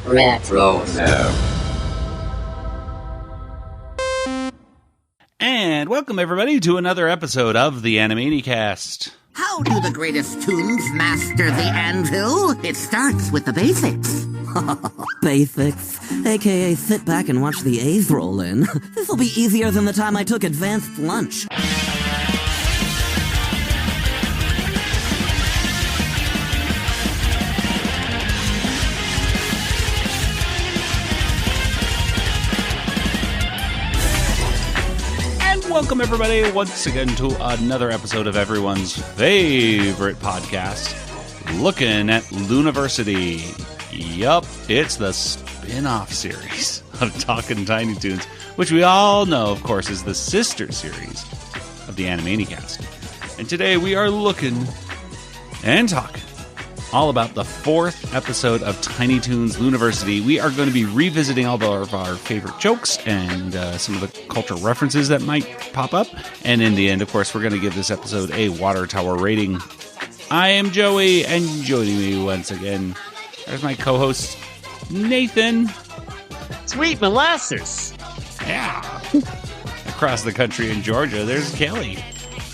Retro. And welcome everybody to another episode of the Animaniacast. How do the greatest toons master the anvil? It starts with the basics. Basics, aka sit back and watch the A's roll in. This'll be easier than the time I took advanced lunch. Welcome everybody once again to another episode of everyone's favorite podcast, looking at Looniversity. Yup, it's the spin-off series of Talkin' Tiny Toons, which we all know, of course, is the sister series of the Animaniacast. And today we are looking and talking all about the fourth episode of Tiny Toons Looniversity. We are going to be revisiting all of our favorite jokes and some of the cultural references that might pop up. And in the end, of course, we're going to give this episode a water tower rating. I am Joey, and joining me once again, there's my co-host, Nathan. Sweet molasses. Yeah. Across the country in Georgia, there's Kelly.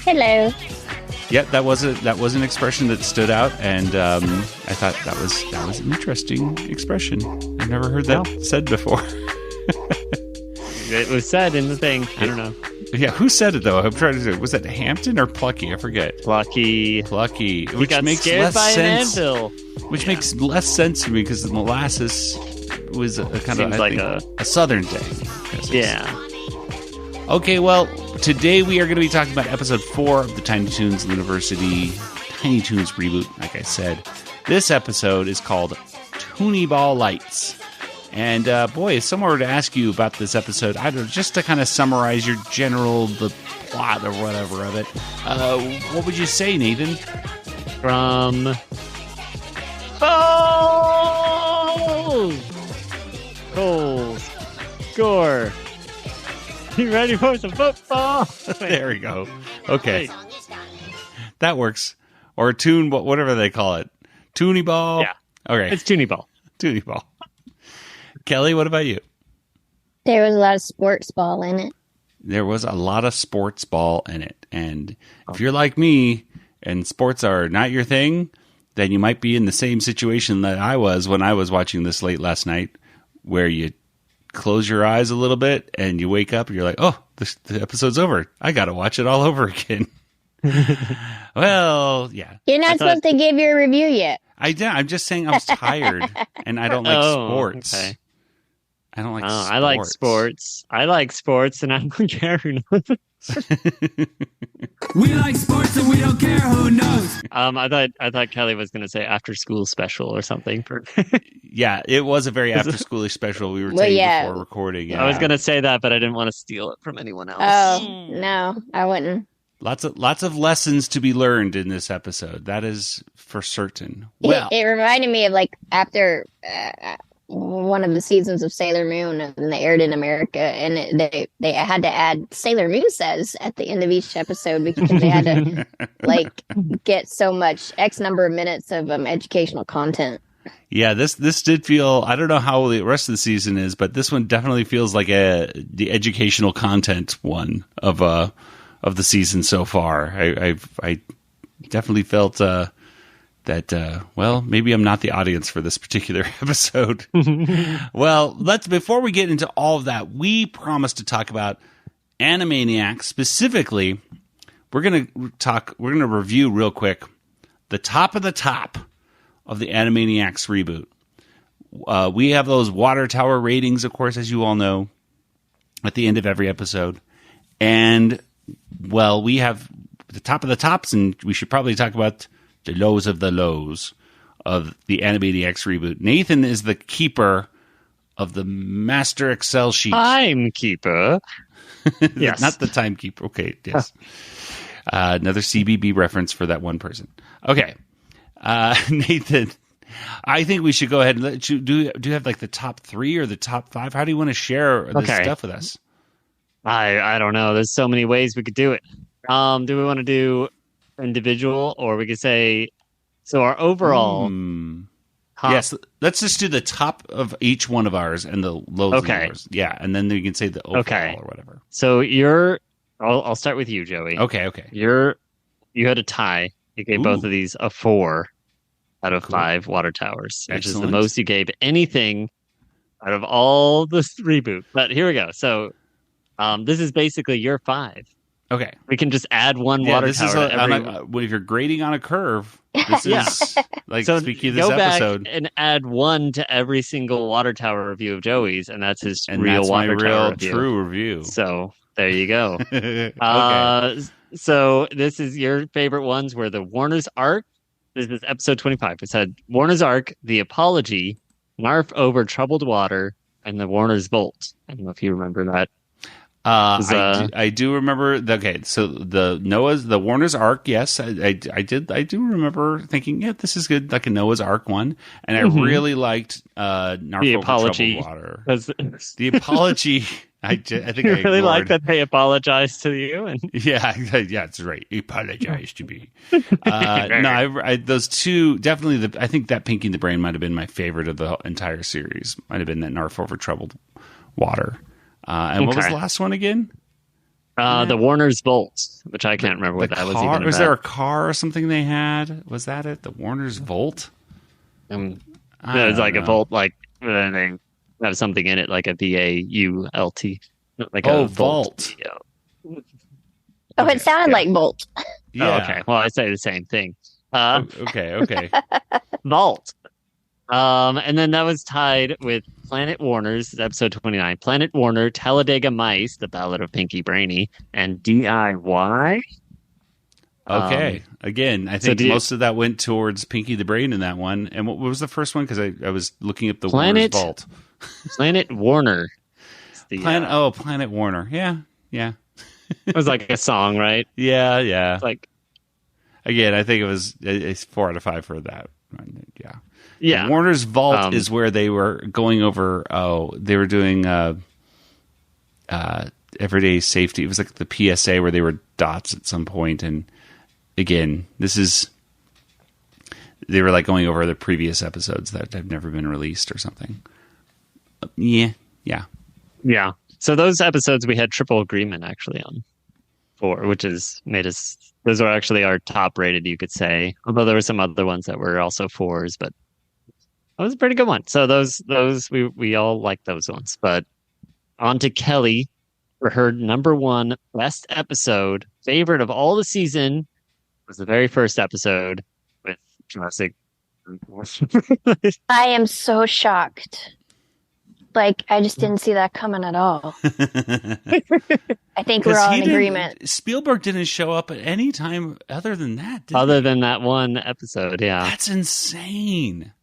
Hello. Yep, that was an expression that stood out, and I thought that was an interesting expression. I've never heard that said before. It was said in the thing. I don't know. Yeah, who said it though? I'm trying to say, was that Hampton or Plucky? I forget. Plucky, which got makes scared less by sense. An anvil. Which makes less sense to me because the molasses was a kind of like a southern thing. Yeah. Okay, well, today we are going to be talking about episode 4 of the Tiny Toons Looniversity Tiny Toons reboot, like I said. This episode is called Tooney Ball Lights. And, boy, if someone were to ask you about this episode, I don't know, just to kind of summarize the plot or whatever of it, what would you say, Nathan? From... Oh! Goals. Score. You ready for some football? There we go. Okay. Hey. That works. Or Toon, whatever they call it. Tooney Ball? Yeah. Okay. It's Tooney Ball. Tooney Ball. Kelly, what about you? There was a lot of sports ball in it. There was a lot of sports ball in it. And if you're like me and sports are not your thing, then you might be in the same situation that I was when I was watching this late last night, where you close your eyes a little bit and you wake up and you're like, oh, the episode's over. I got to watch it all over again. Well, yeah. You're not supposed to give your review yet. I'm just saying I was tired and I don't like sports. Okay. I don't like sports. I like sports. I like sports and I don't care who knows. We like sports and we don't care who knows. I thought Kelly was going to say after school special or something. Yeah, it was a very after schoolish special we were taking before recording. Yeah. I was going to say that, but I didn't want to steal it from anyone else. Oh, no, I wouldn't. Lots of lessons to be learned in this episode. That is for certain. Well, it reminded me of after one of the seasons of Sailor Moon, and they aired in America, and they had to add Sailor Moon says at the end of each episode because they had to get so much X number of minutes of educational content. Yeah, this did feel, I don't know how the rest of the season is, but this one definitely feels like the educational content one of the season so far. I definitely felt that well, maybe I'm not the audience for this particular episode. Well, before we get into all of that, we promised to talk about Animaniacs. Specifically, we're going to review real quick the top of the Animaniacs reboot. We have those water tower ratings, of course, as you all know, at the end of every episode. And, well, we have the top of the tops, and we should probably talk about the lows of the lows of the Animaniacs reboot. Nathan is the keeper of the master Excel sheet. Timekeeper. Yes. Not the timekeeper. Okay, yes. Another CBB reference for that one person. Okay. Nathan, I think we should go ahead and let you do you have the top 3 or the top 5? How do you want to share this stuff with us? I don't know. There's so many ways we could do it. Do we want to do individual, or we could say, so our overall Yes, let's just do the top of each one of ours and the lows of yours. Yeah, and then you can say the overall or whatever. So I'll start with you, Joey. Okay. You had a tie. You gave both of these a 4 out of 5 water towers, which is the most you gave anything out of all the reboot. But here we go. So this is basically your 5. Okay. We can just add one water tower to every... if you're grading on a curve, this is like so speaking of this go episode. Back and add 1 to every single water tower review of Joey's, and that's his and real that's water my tower real review. true review. So there you go. Okay. So this is your favorite ones were the Warner's Ark. This is episode 25. It said Warner's Ark, The Apology, Narf Over Troubled Water, and the Warner's Vault. I don't know if you remember that. I do remember. Okay, so the Warner's Ark. Yes, I do remember thinking, yeah, this is good, like a Noah's Ark one, and I really liked Narf The Over Apology. Troubled Water. The Apology. I think you I really ignored. like that they apologized to you, and yeah, it's right. Apologize to me. No, those two definitely. I think that Pinky the Brain might have been my favorite of the entire series. Might have been that Narf Over Troubled Water. And what was the last one again? The Warner's Vault, which I can't remember what that was. Even was there a car or something they had? Was that it? The Warner's Vault? It was like a vault, like they have something in it, like a VAULT, like a vault. Oh, it sounded like Bolt. Yeah. Oh, okay. Well, I say the same thing. Okay. Vault. And then that was tied with Planet Warner's episode 29. Planet Warner, Talladega Mice, The Ballad of Pinky Brainy, and DIY. Okay. Again, I think most of that went towards Pinky the Brain in that one. And what was the first one? Because I was looking up the Warner's Vault. Planet Warner. Planet Warner. Yeah. It was like a song, right? Yeah. It's like, again, I think it's 4 out of 5 for that. Yeah. The Warner's Vault is where they were going over. They were doing everyday safety. It was like the PSA where they were dots at some point. And again, they were like going over the previous episodes that have never been released or something. Yeah. So those episodes we had triple agreement actually on for, which is made us. Those are actually our top rated, you could say. Although there were some other ones that were also 4s, but that was a pretty good one. So those we all like those ones. But on to Kelly for her number 1 best episode, favorite of all the season, was the very first episode with Jurassic. I am so shocked. Like, I just didn't see that coming at all. I think we're all in agreement. Spielberg didn't show up at any time other than that, than that one episode, yeah. That's insane.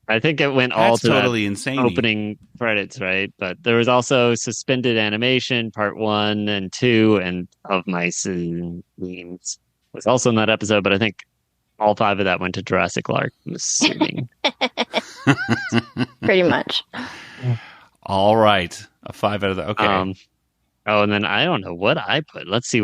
I think it went all to totally insane. Opening credits, right? But there was also Suspended Animation, Part 1 and 2, and Of Mice and Memes was also in that episode, but I think all 5 of that went to Jurassic Lark, I'm assuming. Pretty much. All right. A 5 out of that. Okay. And then I don't know what I put. Let's see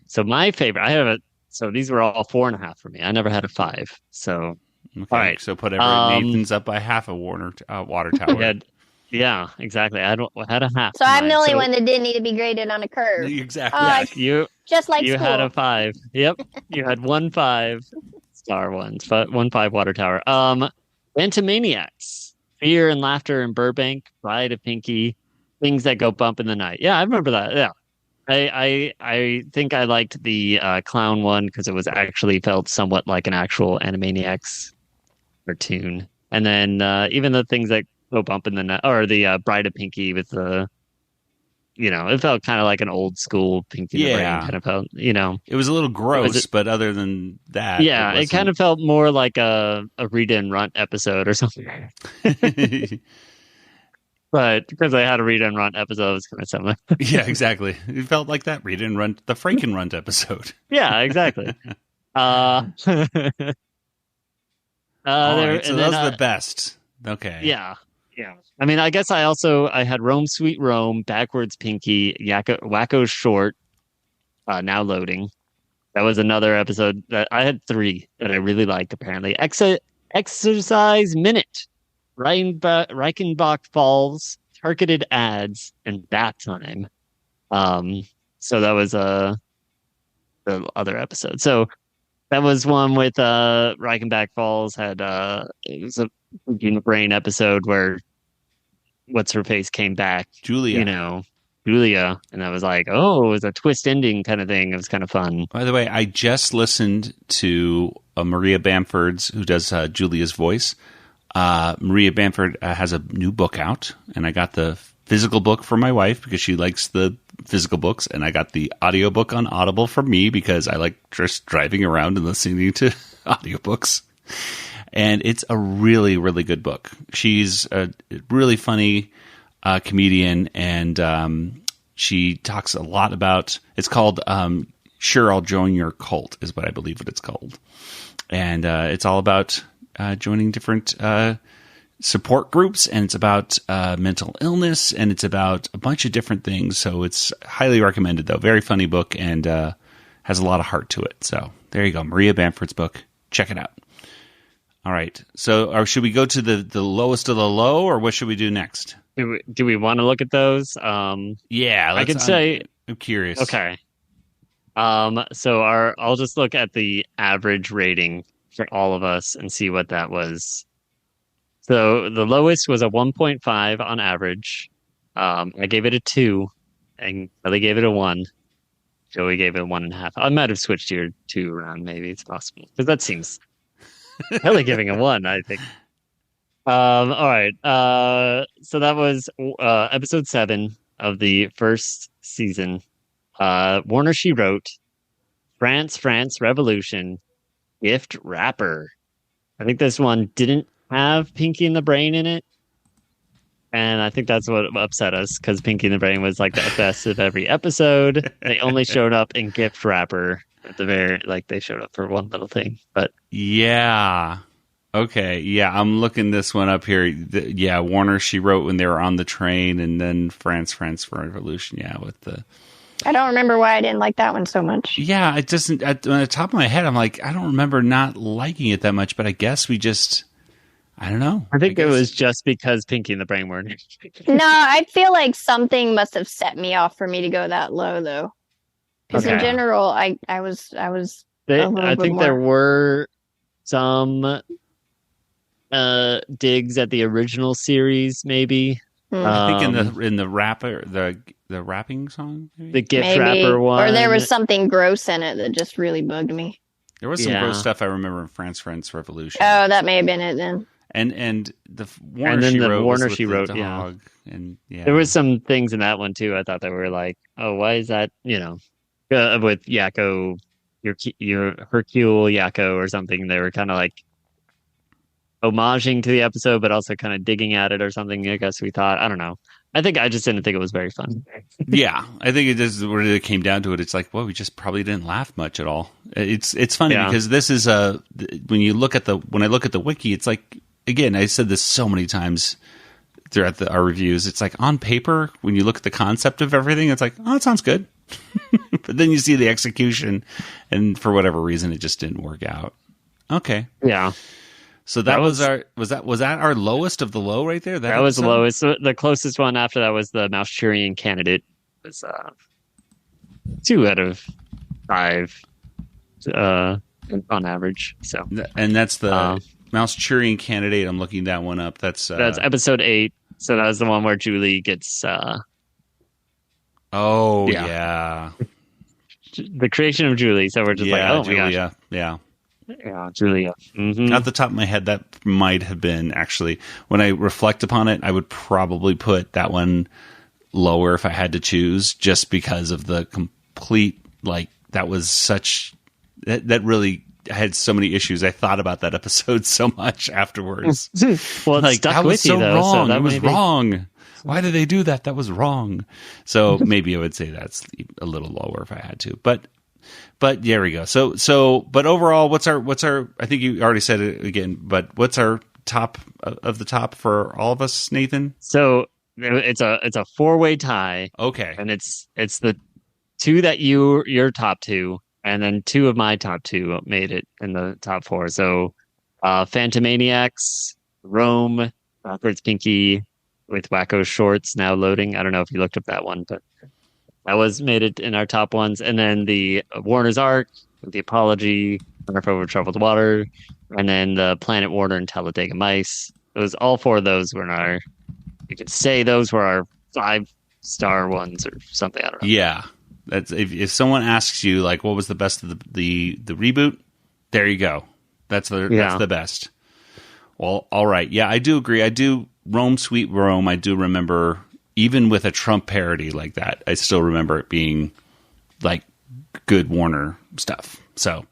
so my favorite, so these were all 4.5 for me. I never had a 5. So, okay. All right. So put Nathan's up by half a water tower. Yeah, exactly. I had a half. So I'm the only one that didn't need to be graded on a curve. Exactly. You just like you school. had a 5. Yep. You had 1 5-star ones, but 1 5 water tower. Animaniacs. Fear and Laughter in Burbank, Bride of Pinky, Things That Go Bump in the Night. Yeah, I remember that. Yeah. I think I liked the clown one because it was actually felt somewhat like an actual Animaniacs cartoon. And then even the Things That Go Bump in the Night, or the Bride of Pinky with the, it felt kind of like an old school Pinky the Brain kind of felt, It was a little gross, but other than that. Yeah, it kind of felt more like a Rita and Runt episode or something. But because I had a Rita and Runt episode, it was kind of similar. Yeah, exactly. It felt like that Rita and Runt, the Franken Runt episode. Yeah, exactly. Right, so those are the best. Okay. Yeah. I mean, I guess I had Rome Sweet Rome, Backwards Pinky, Wacko Short, now loading. That was another episode that I had 3 that I really liked, apparently. Exercise Minute, Reichenbach Falls, targeted ads, and bath time. So that was the other episode. So that was one with Reichenbach Falls had it was a Pinky in the Brain episode where what's her face came back, Julia, and I was like, oh, it was a twist ending kind of thing. It was kind of fun. By the way, I just listened to Maria Bamford's, who does Julia's voice. Maria Bamford has a new book out, and I got the physical book for my wife because she likes the physical books, and I got the audiobook on Audible for me because I like just driving around and listening to audiobooks. And it's a really, really good book. She's a really funny comedian, and she talks a lot about, it's called Sure, I'll Join Your Cult is what I believe what it's called. And it's all about joining different support groups, and it's about mental illness, and it's about a bunch of different things. So it's highly recommended, though. Very funny book, and has a lot of heart to it. So there you go. Maria Bamford's book. Check it out. All right. So should we go to the lowest of the low, or what should we do next? Do we want to look at those? Yeah. I could say... I'm curious. Okay. So I'll just look at the average rating for all of us and see what that was. So the lowest was a 1.5 on average. I gave it a 2, and Kelly gave it a 1. Joey gave it a 1.5. I might have switched your 2 around. Maybe it's possible, because that seems Kelly giving a 1, I think. All right. So that was episode 7 of the first season. Warner She Wrote, France Revolution, Gift Wrapper. I think this one didn't have Pinky in the Brain in it, and I think that's what upset us, because Pinky in the Brain was like the best of every episode. They only showed up in Gift Wrapper at the very, like, they showed up for one little thing. But yeah, okay, yeah, I'm looking this one up here. Yeah, Warner She Wrote when they were on the train, and then France Revolution. Yeah, with the. I don't remember why I didn't like that one so much. Yeah, it doesn't. On the top of my head, I'm like, I don't remember not liking it that much, but I guess we just, I don't know. I think it was just because Pinky and the Brain weren't. No, I feel like something must have set me off for me to go that low, though. Because in general, I was. I think there were some digs at the original series, maybe. I think in the rapper the rapping song, maybe? The Gift Wrapper one, or there was something gross in it that just really bugged me. There was some gross stuff I remember in France Revolution. Oh, that may have been it then. And the Warner She Wrote, the yeah. dog, And yeah, there was some things in that one too. I thought they were like, oh, why is that? With Yakko, your Hercule Yakko or something. They were kind of like homaging to the episode, but also kind of digging at it or something. I guess we thought. I don't know. I just didn't think it was very fun. Yeah, I think it just when it came down to it, it's like, well, we just probably didn't laugh much at all. It's funny because this is when I look at the wiki, it's like, again, I said this so many times throughout our reviews. It's like on paper, when you look at the concept of everything, it's like, oh, it sounds good, but then you see the execution, and for whatever reason, it just didn't work out. Okay, yeah. So that was our lowest of the low right there? That was the lowest. So the closest one after that was the Mouse-Churian Candidate. It was 2 out of 5 on average. So, and that's the Mouse-Churian Candidate. I'm looking that one up. That's episode 8. So that was the one where Julie gets. Yeah. The creation of Julie. So we're just like, oh Julia, my gosh. yeah. Yeah, Julia. Mm-hmm. Off the top of my head, that might have been actually, when I reflect upon it, I would probably put that one lower if I had to choose, just because of the complete, like, that was such, that really had so many issues. I thought about that episode so much afterwards. Well, like, stuck that was with you, so though, wrong. So that it was wrong. Why did they do that? That was wrong. So maybe I would say that's a little lower if I had to, but there we go. So, but overall, what's our, I think you already said it again, but what's our top of the top for all of us, Nathan? So it's a 4-way tie. Okay. And it's the 2 that your top 2, and then 2 of my top 2 made it in the top 4. So Phantomaniacs, Rome, Backwards Pinky with Wacko Shorts now loading. I don't know if you looked up that one, but that was made it in our top ones. And then the Warner's Ark, the Apology, Surf Over Troubled Water, and then the Planet Warner and Talladega Mice. All four of those were in our, you could say those were our 5-star ones or something. I don't know. Yeah. That's if someone asks you like what was the best of the reboot, there you go. That's the best. Well, all right. Yeah, I do agree. I do Rome Sweet Rome. I do remember even with a Trump parody like that, I still remember it being like good Warner stuff. So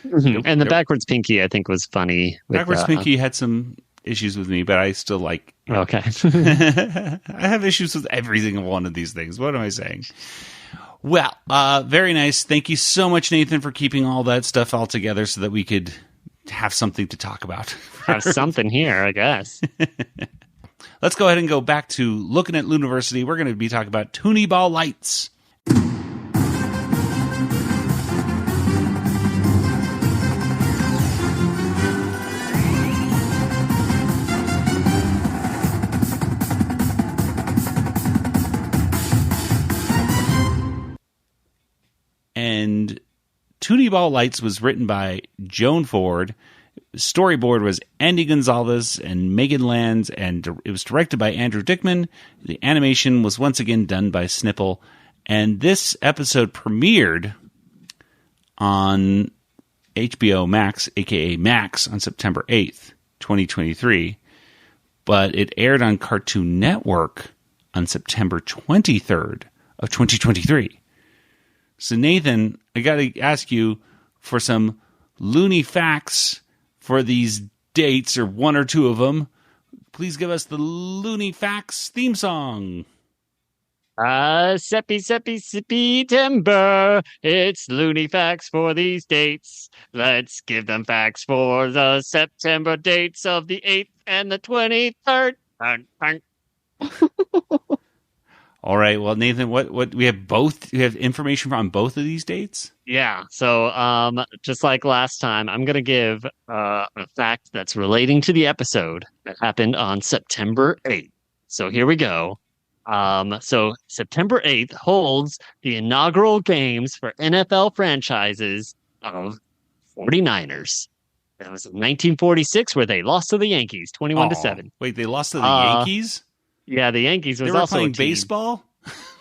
and the Backwards Pinky I think was funny. Backwards Pinky had some issues with me, but I still like okay. I have issues with every single one of these things. What am I saying? Well, very nice. Thank you so much, Nathan, for keeping all that stuff all together so that we could have something to talk about. Have something here, I guess. Let's go ahead and go back to looking at Looniversity. We're going to be talking about Tooney Ball Lights. And Tooney Ball Lights was written by Joan Ford. Storyboard was Andy Gonzalez and Megan Lands, and it was directed by Andrew Dickman. The animation was once again done by Snipple. And this episode premiered on HBO Max, aka Max, on September 8th, 2023. But it aired on Cartoon Network on September 23rd of 2023. So, Nathan, I got to ask you for some Looney Facts for these dates, or one or two of them. Please give us the Looney Facts theme song. Seppy timber. It's Looney Facts for these dates. Let's give them facts for the September dates of the 8th and the 23rd. All right. Well, Nathan, what we have both. We have information on both of these dates. Yeah. So, just like last time, I'm gonna give a fact that's relating to the episode that happened on September 8th. So here we go. So September 8th holds the inaugural games for NFL franchises of 49ers. That was in 1946, where they lost to the Yankees, 21-7. Wait, they lost to the Yankees? Yeah, the Yankees was they were also playing a team. baseball.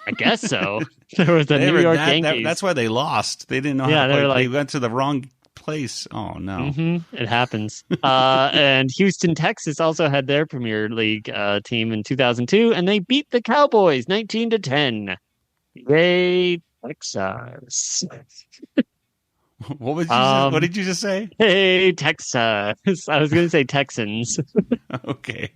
I guess so. There was the New York Yankees. That's why they lost. They didn't know how to play. They went to the wrong place. Oh no, it happens. And Houston, Texas, also had their Premier League team in 2002, and they beat the Cowboys 19-10. Yay, Texas! What did you just say? Hey, Texas! I was going to say Texans. Okay.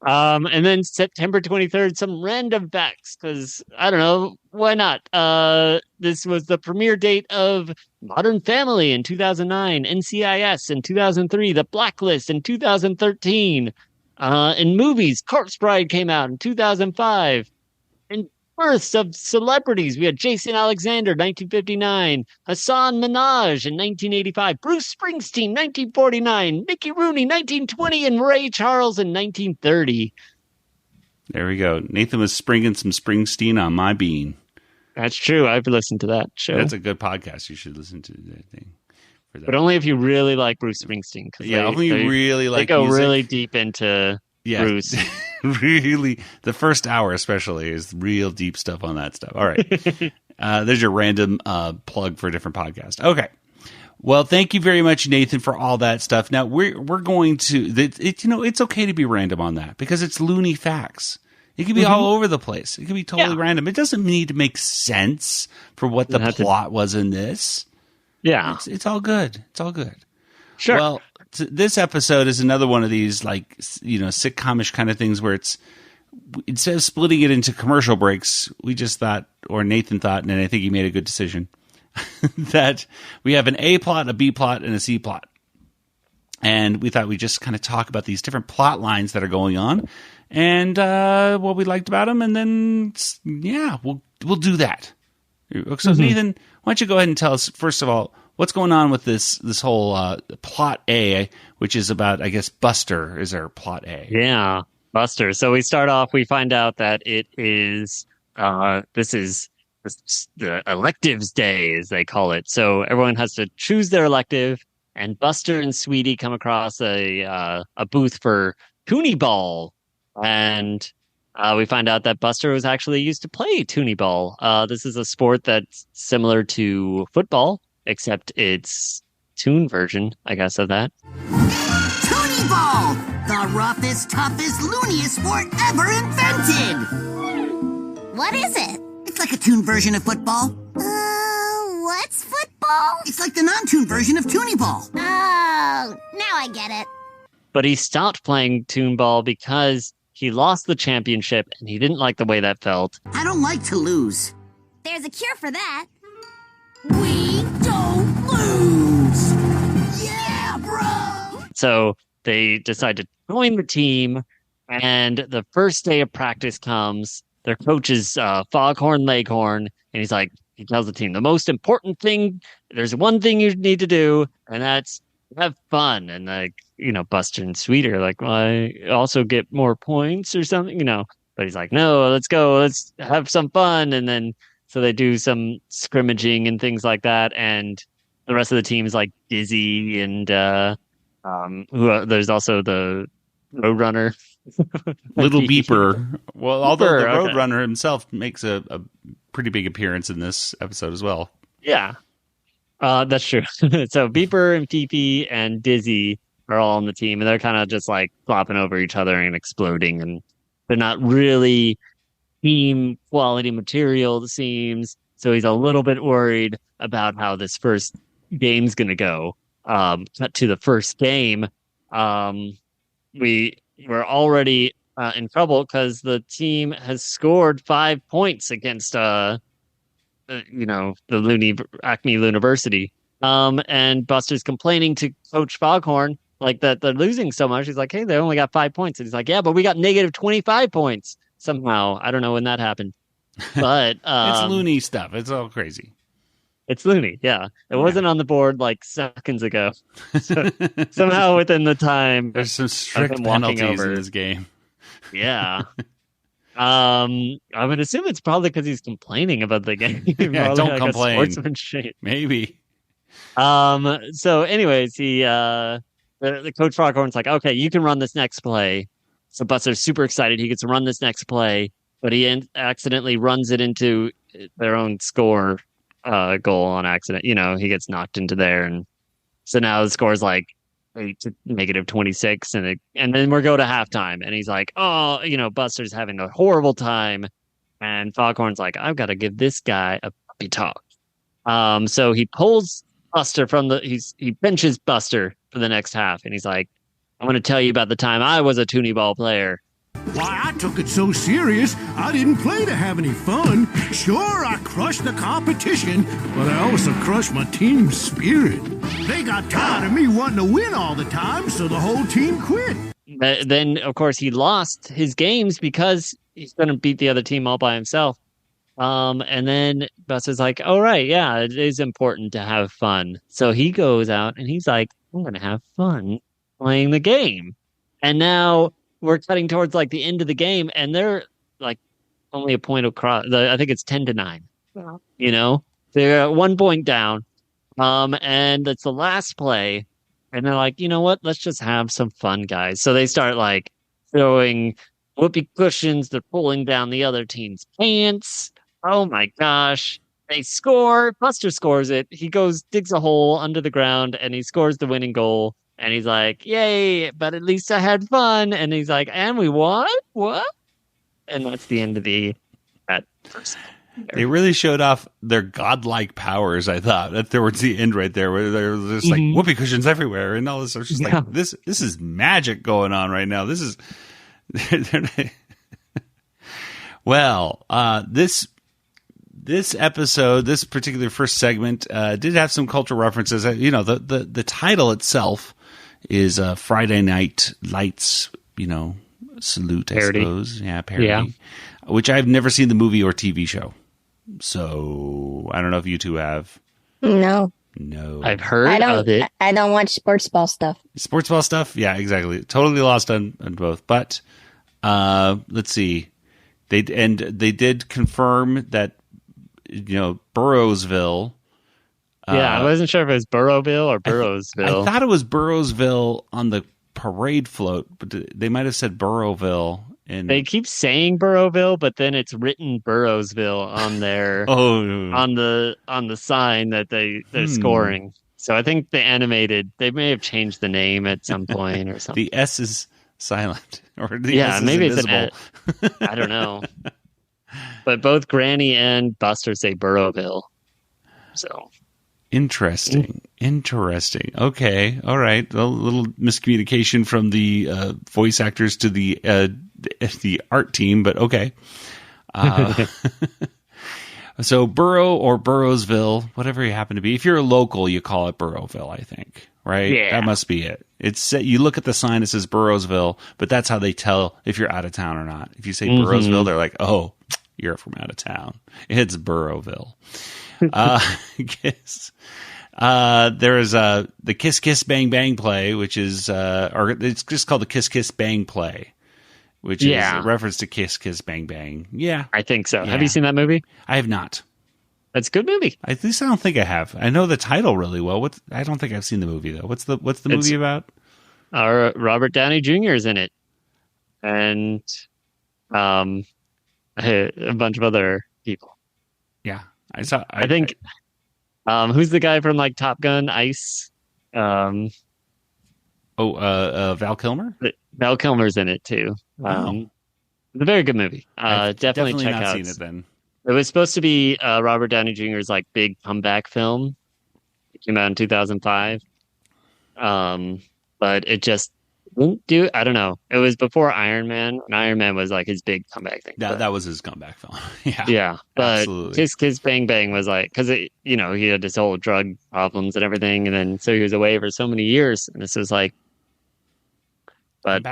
And then September 23rd, some random facts, because, I don't know, why not? This was the premiere date of Modern Family in 2009, NCIS in 2003, The Blacklist in 2013. In movies, Corpse Bride came out in 2005. In births of celebrities, we had Jason Alexander, 1959, Hassan Minaj in 1985, Bruce Springsteen, 1949, Mickey Rooney, 1920, and Ray Charles in 1930. There we go. Nathan was springing some Springsteen on my bean. That's true. I've listened to that show. That's a good podcast. You should listen to that thing. But only if you really like Bruce Springsteen. Only you really like They go music. really deep into Bruce. Really, the first hour especially is real deep stuff on that stuff. All right. There's your random plug for a different podcast. Okay. Well, thank you very much, Nathan, for all that stuff. Now, we're going to... it's okay to be random on that because it's Looney Facts. It can be all over the place. It can be totally random. It doesn't need to make sense for what the plot was in this. Yeah. It's all good. It's all good. Sure. Well, this episode is another one of these, like, sitcomish kind of things where it's, instead of splitting it into commercial breaks, we just thought, or Nathan thought, and I think he made a good decision, that we have an A plot, a B plot, and a C plot. And we thought we'd just kind of talk about these different plot lines that are going on and what we liked about them. And then, we'll do that. So, Nathan, why don't you go ahead and tell us, first of all, what's going on with this whole plot A, which is about, I guess, Buster is our plot A. Yeah, Buster. So we start off, we find out that it is, this is the electives day, as they call it. So everyone has to choose their elective, and Buster and Sweetie come across a booth for Tooney ball. And we find out that Buster was actually used to play Tooney ball. This is a sport that's similar to football, except it's Toon version, I guess, of that. Tooney ball! The roughest, toughest, looniest sport ever invented! What is it? It's like a Toon version of football. What's football? It's like the non-Toon version of Tooney ball. Oh, now I get it. But he stopped playing Toon ball because he lost the championship and he didn't like the way that felt. I don't like to lose. There's a cure for that. We don't lose! Yeah, bro! So they decide to join the team, and the first day of practice comes. Their coach is Foghorn Leghorn, and he's like, he tells the team, the most important thing, there's one thing you need to do, and that's have fun. And like, Buster and Sweetie are like, well, I also get more points or something, But he's like, no, let's go, let's have some fun. And then so they do some scrimmaging and things like that, and the rest of the team is like Dizzy and there's also the Roadrunner. Little Beeper. Well, although the Beeper, okay. Roadrunner himself makes a pretty big appearance in this episode as well. Yeah, that's true. So Beeper and Fifi and Dizzy are all on the team, and they're kind of just like flopping over each other and exploding, and they're not really team quality material, it seems. So he's a little bit worried about how this first game's going to go. Cut to the first game. We're already in trouble because the team has scored 5 points against the Acme Looniversity. And Buster's complaining to Coach Foghorn like that they're losing so much. He's like, hey, they only got 5 points. And he's like, yeah, but we got negative 25 points somehow. I don't know when that happened, but it's Looney stuff. It's all crazy. It's Looney, yeah. It wasn't on the board like seconds ago. So, somehow within the time, there's some strict penalties in this game. Yeah. I would assume it's probably because he's complaining about the game. Yeah, don't complain. Sportsmanship. Maybe. So, anyways, the Coach Foghorn's like, okay, you can run this next play. So Buster's super excited. He gets to run this next play, but he accidentally runs it into their own score goal on accident. He gets knocked into there, and so now the score is like 8 to negative 26, and then we go to halftime, and he's like, oh, Buster's having a horrible time, and Foghorn's like, I've got to give this guy a puppy talk. So he pulls Buster he benches Buster for the next half, and he's like, I'm going to tell you about the time I was a Tooney ball player. Why, I took it so serious, I didn't play to have any fun. Sure, I crushed the competition, but I also crushed my team's spirit. They got tired of me wanting to win all the time, so the whole team quit. Then, of course, he lost his games because he's going to beat the other team all by himself. And then Buster's like, all right, yeah, it is important to have fun. So he goes out and he's like, I'm going to have fun playing the game. And now we're cutting towards like the end of the game, and they're like only a point across. I think it's 10-9. Yeah. They're at 1 point down. And it's the last play, and they're like, you know what? Let's just have some fun, guys. So they start like throwing whoopee cushions. They're pulling down the other team's pants. Oh my gosh. They score. Buster scores it. He digs a hole under the ground, and he scores the winning goal. And he's like, yay, but at least I had fun. And he's like, and we won? What? And that's the end of that first. They really showed off their godlike powers, I thought, towards the end right there, where there was just like whoopee cushions everywhere and all this. It's just like, this is magic going on right now. This is... Well, this episode, this particular first segment, did have some cultural references. The title itself is Friday Night Lights, salute, parody. I suppose. Yeah, parody. Yeah. Which I've never seen the movie or TV show. So I don't know if you two have. No. No. I've heard of it. I don't watch sports ball stuff. Sports ball stuff? Yeah, exactly. Totally lost on both. But let's see. They did confirm that, Burrowsville. Yeah, I wasn't sure if it was Burrowville or Burrowsville. I thought it was Burrowsville on the parade float, but they might have said Burrowville. They keep saying Burrowville, but then it's written Burrowsville on their on the sign that they're scoring. So I think they may have changed the name at some point or something. The S is silent, or the S is maybe invisible. it's I don't know. But both Granny and Buster say Burrowville. So interesting. Okay, all right. A little miscommunication from the voice actors to the art team, but okay. So Burrow or Burrowsville, whatever you happen to be. If you're a local, you call it Burrowville, I think, right? Yeah. That must be it. It's you look at the sign, it says Burrowsville, but that's how they tell if you're out of town or not. If you say Burrowsville, they're like, oh, you're from out of town. It's Burrowville. There is the Kiss Kiss Bang Bang play, which is, or it's just called the Kiss Kiss Bang play, which is a reference to Kiss Kiss Bang Bang. Yeah, I think so. Yeah. Have you seen that movie? I have not. It's a good movie. At least I don't think I have. I know the title really well. I don't think I've seen the movie though. What's the movie about? Robert Downey Jr. is in it, and a bunch of other people. Yeah, I think. Who's the guy from like Top Gun? Ice. Val Kilmer. Val Kilmer's in it too. It's a very good movie. Definitely check not out. Seen it then. It was supposed to be Robert Downey Jr.'s like big comeback film. It came out in 2005. But it just didn't do. I don't know. It was before Iron Man, and Iron Man was like his big comeback thing. That was his comeback film. Yeah. But absolutely. Kiss Kiss Bang Bang was like, because he had his whole drug problems and everything, and then so he was away for so many years, and this was like. But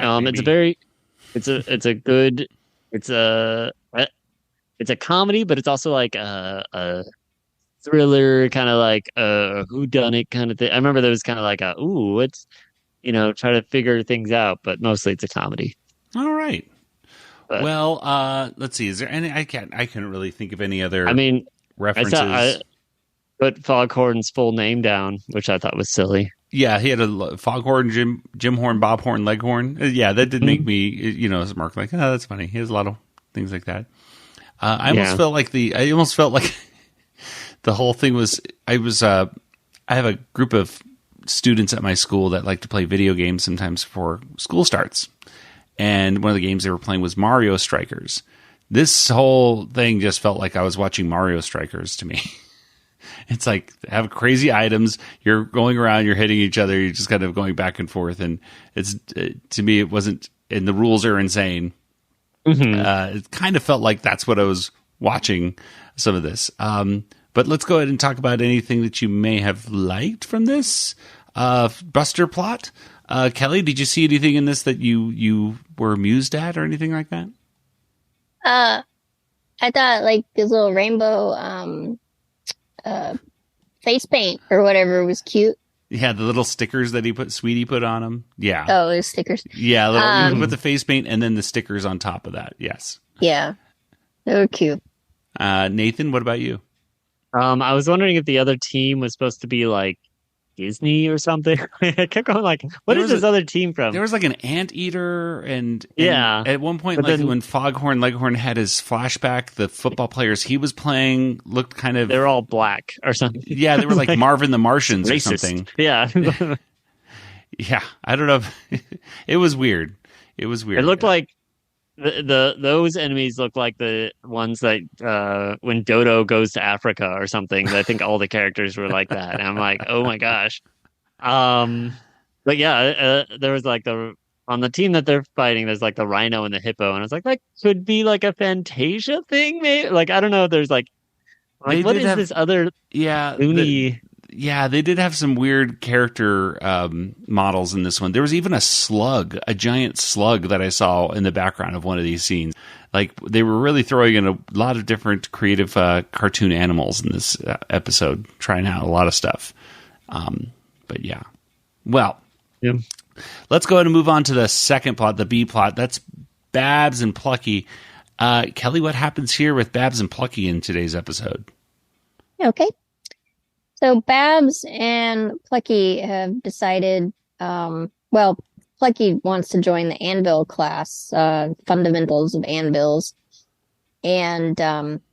it's a comedy, but it's also like a thriller, kind of like a whodunit kind of thing. I remember there was kind of like try to figure things out, but mostly it's a comedy. All right. Well, let's see. Is there any? I couldn't really think of any other. References. I put Foghorn's full name down, which I thought was silly. Yeah, he had a Foghorn, Jim Horn, Bob Horn, Leghorn. Yeah, that did make me, smirk. Like, oh, that's funny. He has a lot of things like that. I almost felt like the whole thing was. I have a group of students at my school that like to play video games sometimes before school starts, and one of the games they were playing was Mario Strikers. This whole thing just felt like I was watching Mario Strikers to me. It's like have crazy items. You're going around, you're hitting each other. You're just kind of going back and forth, and it's to me it wasn't. And the rules are insane. Mm-hmm. It kind of felt like that's what I was watching. Some of this, but let's go ahead and talk about anything that you may have liked from this Buster plot. Kelly, did you see anything in this that you were amused at or anything like that? I thought like this little rainbow face paint or whatever was cute. Yeah, the little stickers that Sweetie put on him. Yeah. Oh, it was stickers. Yeah, you put the face paint and then the stickers on top of that. Yes. Yeah, they were cute. Nathan, what about you? I was wondering if the other team was supposed to be like Disney or something. I kept going like, what is this other team from? There was like an anteater and at one point, but like then, when Foghorn Leghorn had his flashback, the football players he was playing looked kind of... They're all black or something. Yeah, they were like Marvin the Martians racist. Or something. Yeah. Yeah, I don't know. It was weird. It looked like those enemies look like the ones that when Dodo goes to Africa or something. I think all the characters were like that. And I'm like, oh my gosh. But yeah, there was like on the team that they're fighting, there's like the rhino and the hippo, and I was like, that could be like a Fantasia thing, maybe. Like I don't know. There's like what is this other Looney? Yeah, they did have some weird character models in this one. There was even a giant slug that I saw in the background of one of these scenes Like, they were really throwing in a lot of different creative cartoon animals in this episode, trying out a lot of stuff. But yeah. Well, let's go ahead and move on to the second plot, the B plot. That's Babs and Plucky. Kelly, what happens here with Babs and Plucky in today's episode? Okay. So Babs and Plucky have decided, Plucky wants to join the Anvil class, Fundamentals of Anvils. And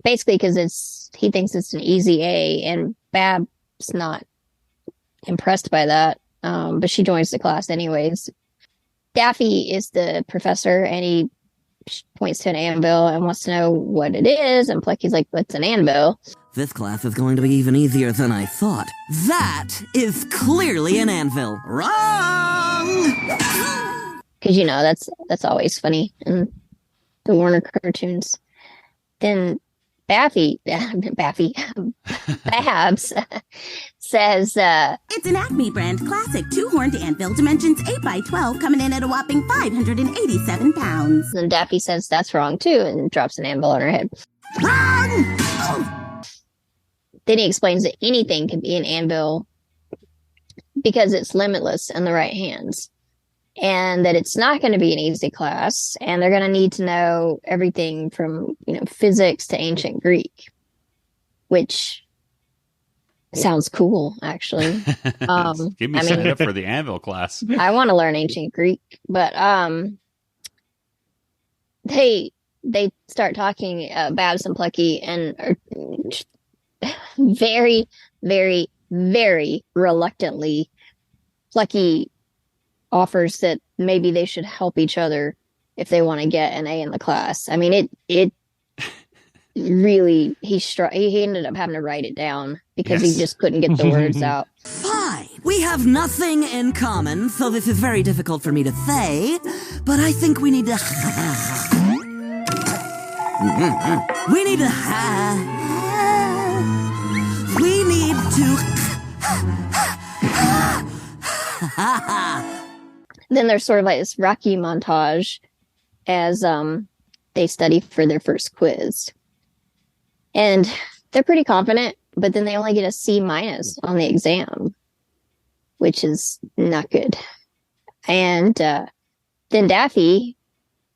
basically because he thinks it's an easy A, and Babs not impressed by that. But she joins the class anyways. Daffy is the professor, and he points to an anvil and wants to know what it is. And Plucky's like, what's an anvil? This class is going to be even easier than I thought. That is clearly an anvil. Wrong! Because, that's always funny in the Warner cartoons. Then Babs says, it's an Acme brand classic two-horned anvil, dimensions 8x12, coming in at a whopping 587 pounds. And Daffy says that's wrong too, and drops an anvil on her head. Wrong! Then he explains that anything can be an anvil because it's limitless in the right hands. And that it's not going to be an easy class, and they're going to need to know everything from, physics to ancient Greek, which sounds cool, actually. Give me signed up for the anvil class. I want to learn ancient Greek, but they start talking Babs and Plucky, and are very, very, very reluctly, Plucky offers that maybe they should help each other if they want to get an A in the class. I mean, it really, he ended up having to write it down because he just couldn't get the words out. Hi, we have nothing in common, so this is very difficult for me to say, but I think we need to... We need to... Then there's sort of like this Rocky montage as they study for their first quiz. And they're pretty confident, but then they only get a C- on the exam, which is not good. And then Daffy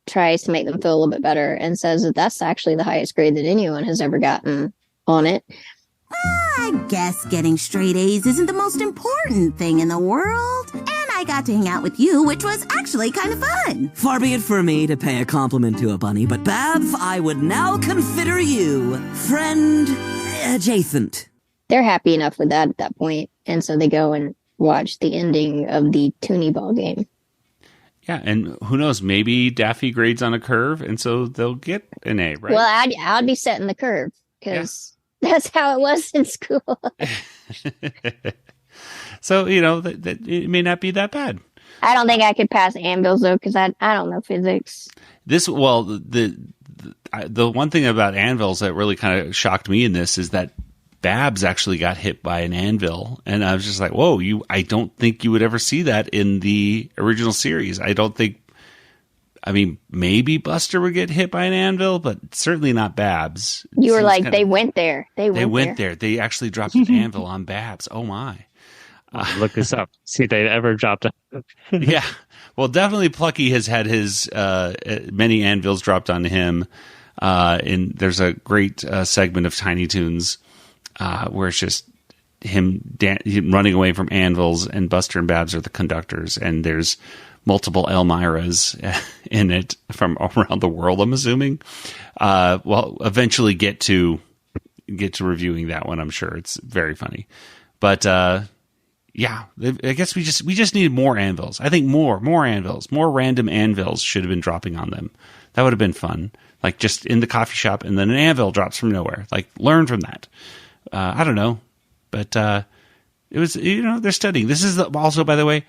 tries to make them feel a little bit better and says that that's actually the highest grade that anyone has ever gotten on it. I guess getting straight A's isn't the most important thing in the world. And I got to hang out with you, which was actually kind of fun. Far be it for me to pay a compliment to a bunny, but Babs, I would now consider you friend adjacent. They're happy enough with that at that point, and so they go and watch the ending of the Tooney ball game. Yeah, and who knows, maybe Daffy grades on a curve, and so they'll get an A, right? Well, I'd be setting the curve, because that's how it was in school. So, that it may not be that bad. I don't think I could pass Anvils, though, because I don't know physics. The one thing about anvils that really kind of shocked me in this is that Babs actually got hit by an anvil, and I was just like, whoa, I don't think you would ever see that in the original series. Maybe Buster would get hit by an anvil, but certainly not Babs. You were like, they went there. They went there. They actually dropped an anvil on Babs. Oh, my. Look this up. See if they ever dropped it. Yeah. Well, definitely Plucky has had his many anvils dropped on him. There's a great segment of Tiny Toons where it's just him running away from anvils, and Buster and Babs are the conductors, and there's multiple Elmiras in it from around the world, I'm assuming. Eventually get to reviewing that one, I'm sure. It's very funny. But I guess we just need more anvils. I think more anvils, more random anvils should have been dropping on them. That would have been fun. Like just in the coffee shop, and then an anvil drops from nowhere. Like, learn from that. I don't know, but it was, they're studying. This is also, by the way,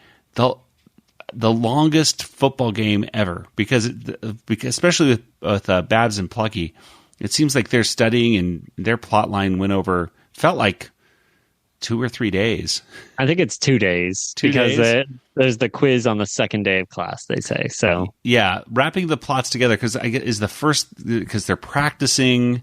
the longest football game ever, because especially with Babs and Plucky, it seems like they're studying, and their plot line felt like 2 or 3 days. I think it's 2 days. 2 days? Because there's the quiz on the second day of class, they say. So yeah, wrapping the plots together because they're practicing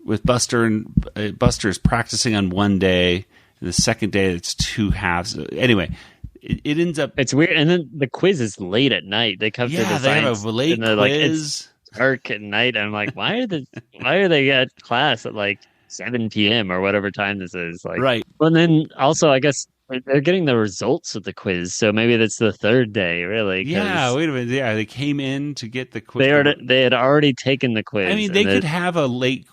with Buster, and Buster's practicing on one day, and the second day it's 2 halves. Anyway, it ends up it's weird, and then the quiz is late at night. They come to the they have science, a late and they're quiz. like, it's dark at night. And I'm like, why are they at class at like 7 p.m. or whatever time this is? Like, right. But then also, I guess they're getting the results of the quiz, so maybe that's the third day, really. Yeah, wait a minute. Yeah, they came in to get the quiz. They had already taken the quiz. I mean, they could have a late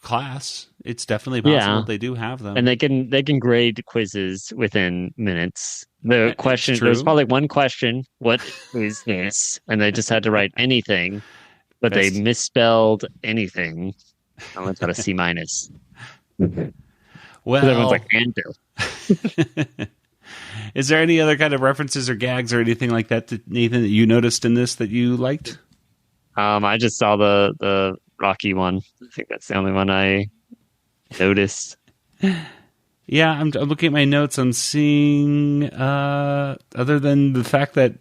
class. It's definitely possible they do have them, and they can grade quizzes within minutes. The question, there's probably one question: what is this? And they just had to write anything, but they misspelled anything. I only got a C-. Well, everyone's like Anvil. Is there any other kind of references or gags or anything like that, Nathan, that you noticed in this that you liked? I just saw the Rocky one. I think that's the only one I noticed. Yeah, I'm looking at my notes. I'm seeing, other than the fact that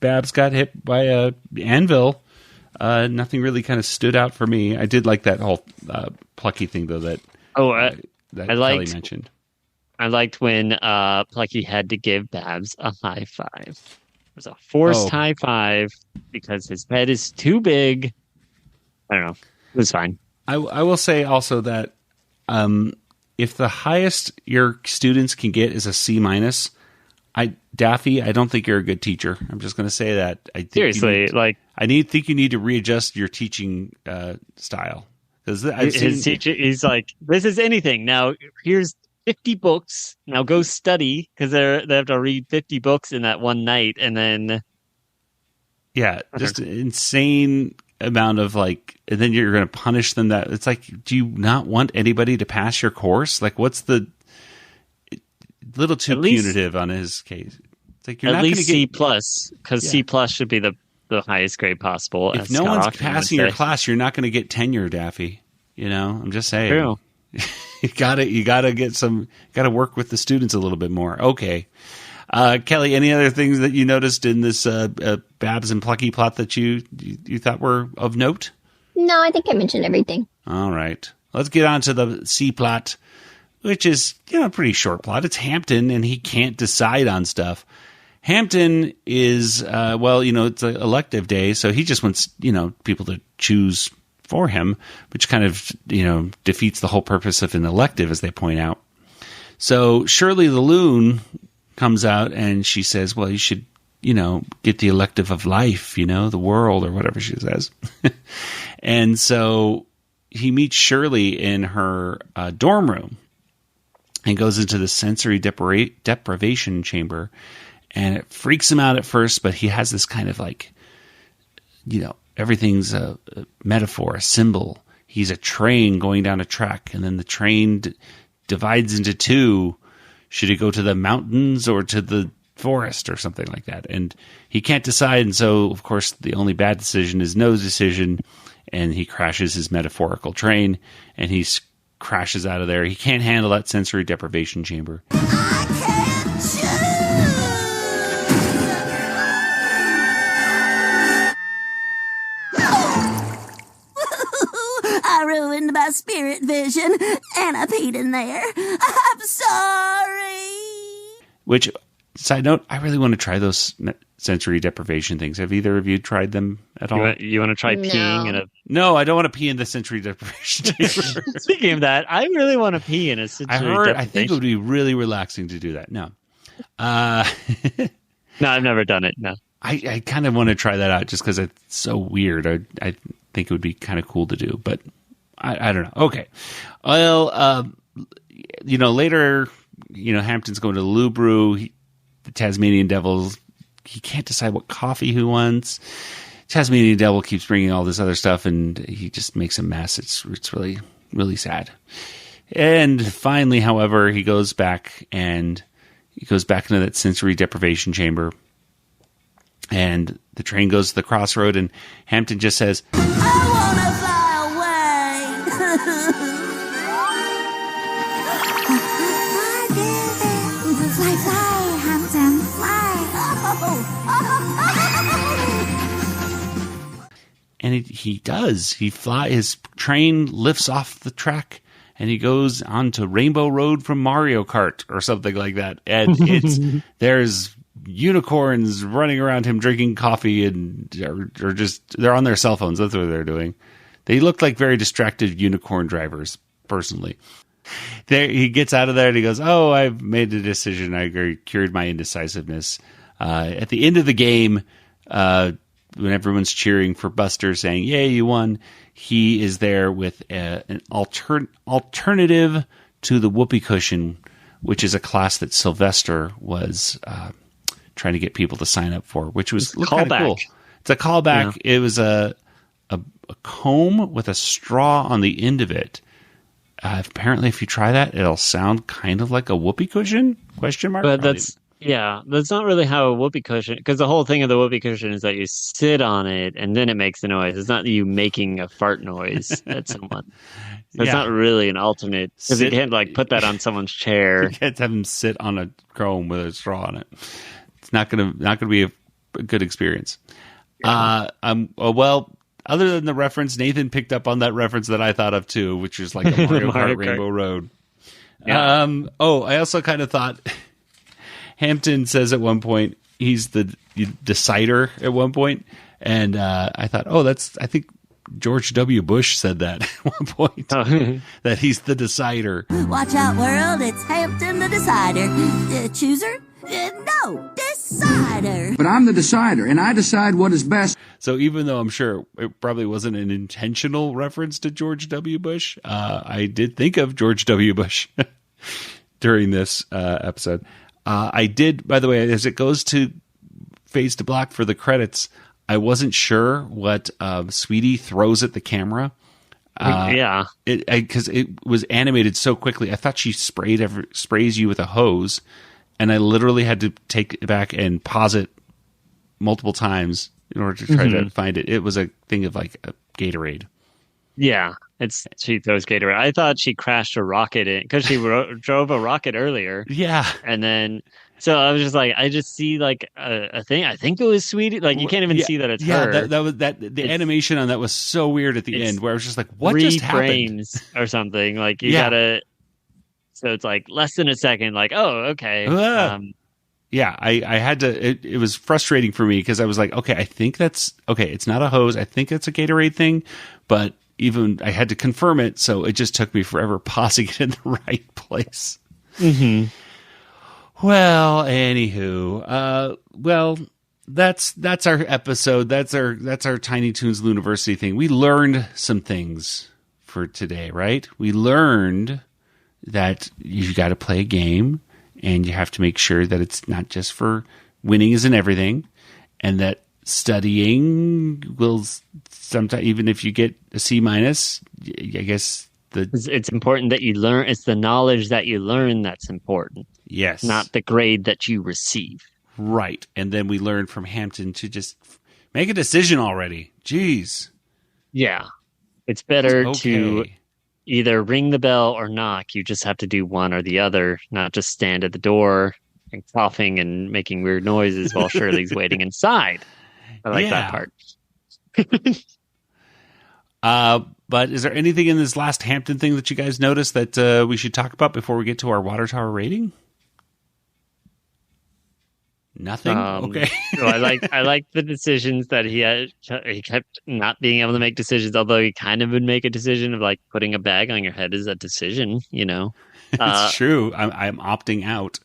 Babs got hit by a anvil, nothing really kind of stood out for me. I did like that whole Plucky thing, though, that Kelly mentioned. I liked when Plucky had to give Babs a high five. It was a forced high five because his head is too big. I don't know. It was fine. I will say also that if the highest your students can get is a C-, Daffy, I don't think you're a good teacher. I'm just going to say that. I think think you need to readjust your teaching style. Because his teacher, he's like, this is anything. Now here's 50 books. Now go study, because they have to read 50 books in that one night, and then just an insane amount of and then you're going to punish them. That it's like, do you not want anybody to pass your course? Like, what's the little too punitive on his case? It's like, you're at not least C+, because C+ should be the highest grade possible. If no one's passing your class, you're not going to get tenure, Daffy. You know, I'm just saying. True. You gotta work with the students a little bit more. Okay. Kelly, any other things that you noticed in this Babs and Plucky plot that you thought were of note? No, I think I mentioned everything. All right. Let's get on to the C plot, which is, a pretty short plot. It's Hampton, and he can't decide on stuff. Hampton is, it's an elective day, so he just wants, people to choose for him, which kind of, defeats the whole purpose of an elective, as they point out. So Shirley the Loon comes out and she says, well, you should, get the elective of life, the world, or whatever she says. And so he meets Shirley in her dorm room and goes into the sensory deprivation chamber. And it freaks him out at first, but he has this kind of everything's a metaphor, a symbol. He's a train going down a track, and then the train divides into two. Should he go to the mountains or to the forest or something like that? And he can't decide, and so, of course, the only bad decision is no decision, and he crashes his metaphorical train, and he crashes out of there. He can't handle that sensory deprivation chamber. I can't choose. I ruined my spirit vision, and I peed in there. I'm sorry. Which, side note, I really want to try those sensory deprivation things. Have either of you tried them at all? You want to try peeing in a... No, I don't want to pee in the sensory deprivation chamber. Speaking of that, I really want to pee in a sensory deprivation. I think it would be really relaxing to do that. No. No, I've never done it, no. I kind of want to try that out just because it's so weird. I think it would be kind of cool to do, but I don't know. Okay. Well, later, Hampton's going to the Lou Brew. The Tasmanian Devil, he can't decide what coffee he wants. Tasmanian Devil keeps bringing all this other stuff, and he just makes a mess. It's really, really sad. And finally, however, he goes back into that sensory deprivation chamber, and the train goes to the crossroad, and Hampton just says, I want to fly away. I And he does. His train lifts off the track, and he goes onto Rainbow Road from Mario Kart or something like that. And there's unicorns running around him drinking coffee and or just they're on their cell phones. That's what they're doing. They look like very distracted unicorn drivers, personally. He gets out of there and he goes, "Oh, I've made a decision. I cured my indecisiveness." At the end of the game, when everyone's cheering for Buster, saying, "Yay, you won," he is there with an alternative to the Whoopee Cushion, which is a class that Sylvester was trying to get people to sign up for, which was kind of cool. It's a callback. Yeah. It was a comb with a straw on the end of it. Apparently, if you try that, it'll sound kind of like a whoopee cushion? Question mark. But that's not really how a whoopee cushion, because the whole thing of the whoopee cushion is that you sit on it and then it makes the noise. It's not you making a fart noise at someone. So it's not really an alternate, because you can't like put that on someone's chair. You can't have them sit on a comb with a straw on it. It's not gonna be a good experience. Yeah. Well, other than the reference, Nathan picked up on that reference that I thought of too, which is like a Mario Kart Rainbow Road. Yeah. I also kind of thought Hampton says at one point he's the decider at one point, and I thought, I think George W. Bush said that at one point, that he's the decider. Watch out, world! It's Hampton the decider. Chooser? No, decider. But I'm the decider, and I decide what is best. So even though I'm sure it probably wasn't an intentional reference to George W. Bush, I did think of George W. Bush during this episode. I did, by the way, as it goes to fades to black for the credits, I wasn't sure what Sweetie throws at the camera. Because it was animated so quickly. I thought she sprays you with a hose, and I literally had to take it back and pause it multiple times in order to try to find it. It was a thing of like a Gatorade. Yeah, she throws Gatorade. I thought she crashed a rocket in because she drove a rocket earlier. Yeah, and then so I was just like, I just see like a thing. I think it was Sweetie. Like you can't even see that it's her. Yeah, that was the animation on that was so weird at the end, where I was just like, what just happened? 3 frames or something. Like you gotta. So it's like less than a second. Like, oh, okay. Yeah, I had to. It was frustrating for me because I was like, okay, I think that's okay. It's not a hose. I think it's a Gatorade thing, but even I had to confirm it, so it just took me forever pausing it in the right place. Mm-hmm. Well, anywho, that's our episode. That's our Tiny Toons Looniversity thing. We learned some things for today, right? We learned that you got to play a game, and you have to make sure that it's not just for winning isn't everything, and that studying will sometimes, even if you get a C-, I guess it's important that you learn. It's the knowledge that you learn that's important. Yes. Not the grade that you receive. Right. And then we learned from Hampton to just make a decision already. Jeez. Yeah. It's better to either ring the bell or knock. You just have to do one or the other, not just stand at the door and coughing and making weird noises while Shirley's waiting inside. I like that part. But is there anything in this last Hampton thing that you guys noticed that we should talk about before we get to our water tower rating? Nothing. Okay. So I like the decisions that he had. He kept not being able to make decisions, although he kind of would make a decision of like putting a bag on your head is a decision, you know. It's true. I'm opting out.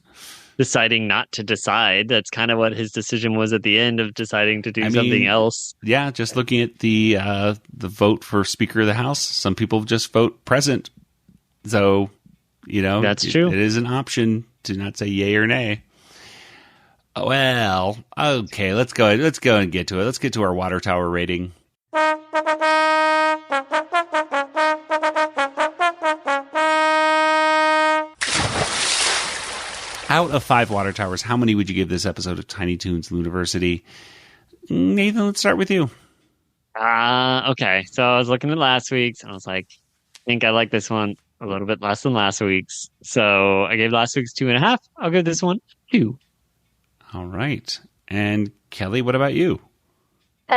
Deciding not to decide. That's kind of what his decision was at the end of deciding to do something else. Yeah, just looking at the vote for Speaker of the House, some people just vote present. So, you know, that's true. It is an option to not say yay or nay. Well, okay, let's go and get to it. Let's get to our water tower rating. Out of 5 water towers, how many would you give this episode of Tiny Toons Looniversity? Nathan, let's start with you. Okay. So I was looking at last week's, and I was like, I think I like this one a little bit less than last week's. So I gave last week's 2.5. I'll give this one 2. All right. And Kelly, what about you?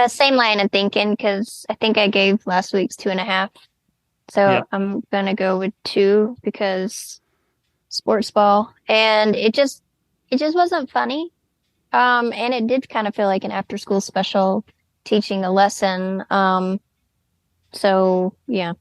Same line of thinking, because I think I gave last week's 2.5. So I'm going to go with 2 because sports ball. And it just wasn't funny. And it did kind of feel like an after school special teaching a lesson. So yeah.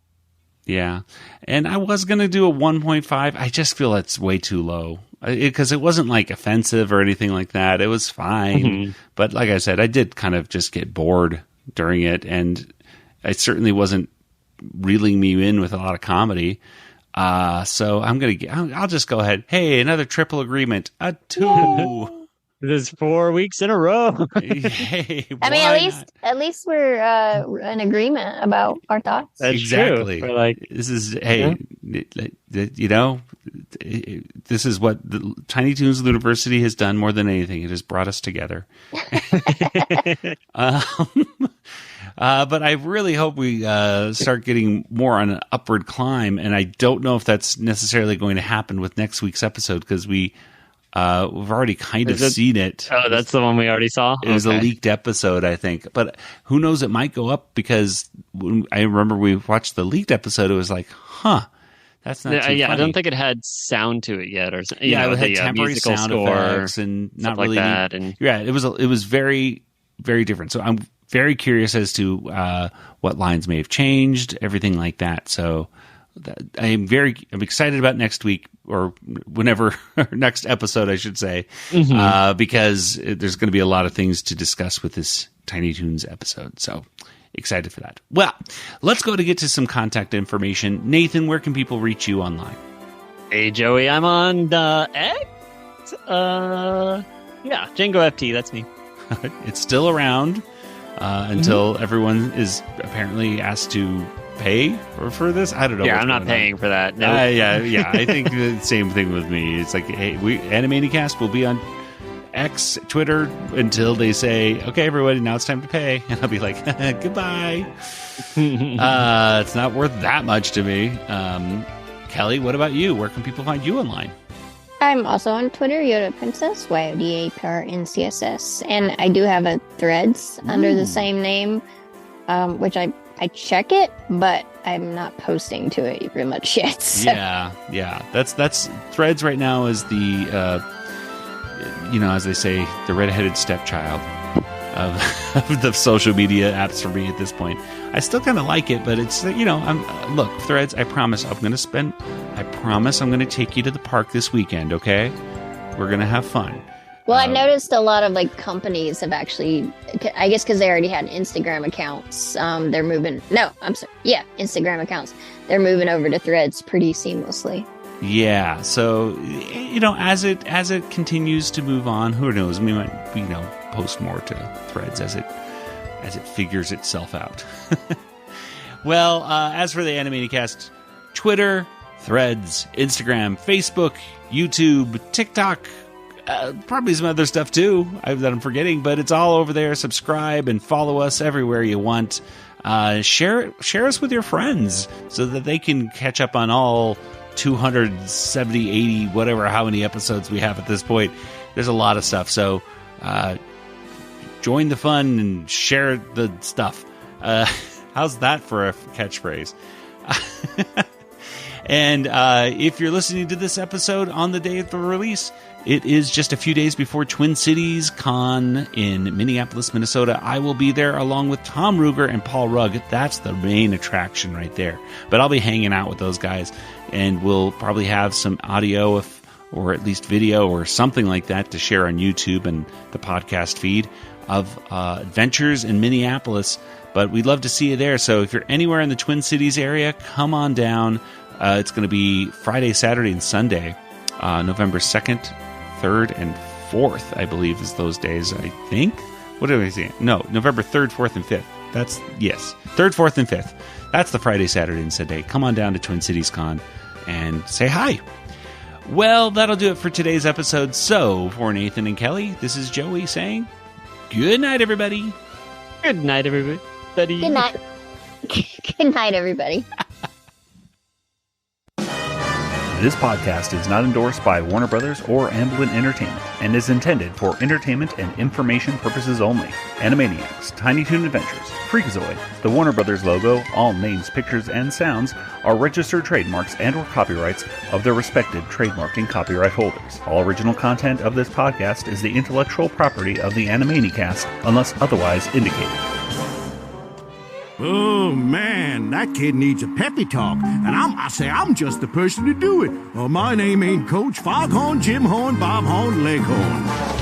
Yeah. And I was going to do a 1.5. I just feel it's way too low. Because it wasn't like offensive or anything like that. It was fine. Mm-hmm. But like I said, I did kind of just get bored during it. And it certainly wasn't reeling me in with a lot of comedy. So I'll just go ahead. Hey, another triple agreement. A 2. Whoa. This is 4 weeks in a row. Hey, I mean, at least we're in agreement about our thoughts. That's exactly. True. We're like, this is this is what the Tiny Toons Looniversity has done more than anything. It has brought us together. But I really hope we start getting more on an upward climb, and I don't know if that's necessarily going to happen with next week's episode because we've already kind of seen it. Oh, that's the one we already saw? It was a leaked episode, I think. But who knows, it might go up because when I remember we watched the leaked episode, it was like, that's not too funny. I don't think it had sound to it yet. Or it had temporary sound effects and not really like that. And it was very, very different. So I'm very curious as to what lines may have changed, everything like that. So I'm excited about next week or whenever next episode, I should say, because there's going to be a lot of things to discuss with this Tiny Toons episode. So excited for that. Well, let's go to get to some contact information. Nathan, where can people reach you online? Hey, Joey, I'm on X. Django FT. That's me. It's still around until everyone is apparently asked to pay for this. I don't know. Yeah, I'm not paying for that. No. I think the same thing with me. It's like, hey, Animaniacast will be on X, Twitter, until they say, okay, everybody, now it's time to pay. And I'll be like, goodbye. It's not worth that much to me. Kelly, what about you? Where can people find you online? I'm also on Twitter, Yoda Princess, YODAPRNCSS. And I do have a Threads under the same name, which I check it, but I'm not posting to it very much yet. So. Yeah. That's Threads right now is the, as they say, the redheaded stepchild of the social media apps for me at this point. I still kind of like it, but it's, look, Threads, I promise I'm going to take you to the park this weekend, okay? We're going to have fun. Well, I've noticed a lot of companies have actually, I guess because they already had Instagram accounts, they're moving. No, I'm sorry. Yeah, Instagram accounts. They're moving over to Threads pretty seamlessly. Yeah. So, as it continues to move on, who knows? We might, post more to Threads as it figures itself out. Well, as for the Animanicast, Twitter, Threads, Instagram, Facebook, YouTube, TikTok. Probably some other stuff too that I'm forgetting, but it's all over there. Subscribe and follow us everywhere you want. Share us with your friends so that they can catch up on all 270, 80, whatever, how many episodes we have at this point. There's a lot of stuff. So join the fun and share the stuff. How's that for a catchphrase? And if you're listening to this episode on the day of the release, it is just a few days before Twin Cities Con in Minneapolis, Minnesota. I will be there along with Tom Ruger and Paul Rugg. That's the main attraction right there. But I'll be hanging out with those guys, and we'll probably have some audio or at least video or something like that to share on YouTube and the podcast feed of adventures in Minneapolis. But we'd love to see you there. So if you're anywhere in the Twin Cities area, come on down. It's going to be Friday, Saturday, and Sunday, November 2nd, 3rd, and 4th, I believe, is those days, I think. What did I say? No, November 3rd, 4th, and 5th. Yes, 3rd, 4th, and 5th. That's the Friday, Saturday, and Sunday. Come on down to Twin Cities Con and say hi. Well, that'll do it for today's episode. So, for Nathan and Kelly, this is Joey saying, good night, everybody. Good night, everybody. Good night. Good night, everybody. This podcast is not endorsed by Warner Brothers or Amblin Entertainment and is intended for entertainment and information purposes only. Animaniacs, Tiny Toon Adventures, Freakazoid, the Warner Brothers logo, all names, pictures, and sounds are registered trademarks and/or copyrights of their respective trademark and copyright holders. All original content of this podcast is the intellectual property of the Animanicast unless otherwise indicated. Oh, man, that kid needs a peppy talk, and I say I'm just the person to do it. Well, my name ain't Coach Foghorn, Jim Horn, Bob Horn, Leghorn.